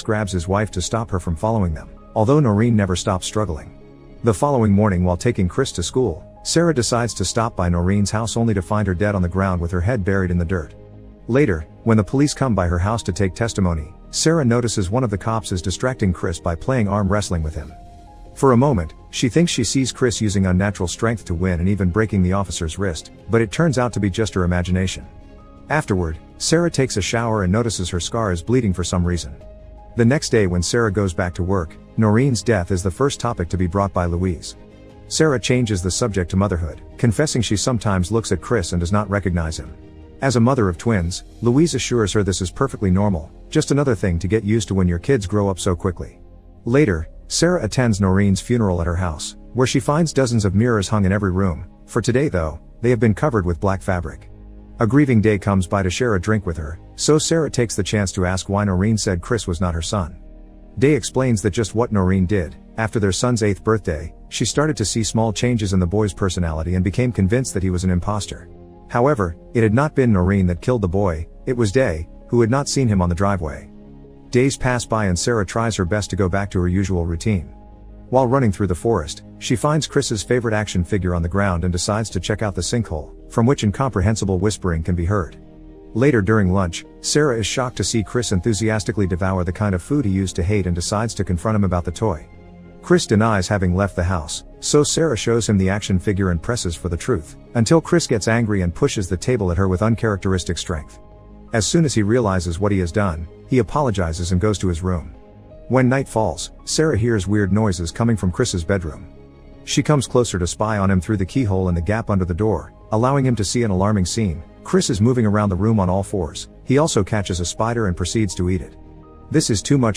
grabs his wife to stop her from following them, although Noreen never stops struggling. The following morning, while taking Chris to school, Sarah decides to stop by Noreen's house only to find her dead on the ground with her head buried in the dirt. Later, when the police come by her house to take testimony, Sarah notices one of the cops is distracting Chris by playing arm wrestling with him. For a moment, she thinks she sees Chris using unnatural strength to win and even breaking the officer's wrist, but it turns out to be just her imagination. Afterward, Sarah takes a shower and notices her scar is bleeding for some reason. The next day, when Sarah goes back to work, Noreen's death is the first topic to be brought by Louise. Sarah changes the subject to motherhood, confessing she sometimes looks at Chris and does not recognize him. As a mother of twins, Louise assures her this is perfectly normal, just another thing to get used to when your kids grow up so quickly. Later, Sarah attends Noreen's funeral at her house, where she finds dozens of mirrors hung in every room. For today though, they have been covered with black fabric. A grieving Day comes by to share a drink with her, so Sarah takes the chance to ask why Noreen said Chris was not her son. Day explains that just what Noreen did. After their son's 8th birthday, she started to see small changes in the boy's personality and became convinced that he was an imposter. However, it had not been Noreen that killed the boy, it was Day, who had not seen him on the driveway. Days pass by and Sarah tries her best to go back to her usual routine. While running through the forest, she finds Chris's favorite action figure on the ground and decides to check out the sinkhole, from which incomprehensible whispering can be heard. Later during lunch, Sarah is shocked to see Chris enthusiastically devour the kind of food he used to hate and decides to confront him about the toy. Chris denies having left the house, so Sarah shows him the action figure and presses for the truth, until Chris gets angry and pushes the table at her with uncharacteristic strength. As soon as he realizes what he has done, he apologizes and goes to his room. When night falls, Sarah hears weird noises coming from Chris's bedroom. She comes closer to spy on him through the keyhole in the gap under the door, allowing him to see an alarming scene. Chris is moving around the room on all fours. He also catches a spider and proceeds to eat it. This is too much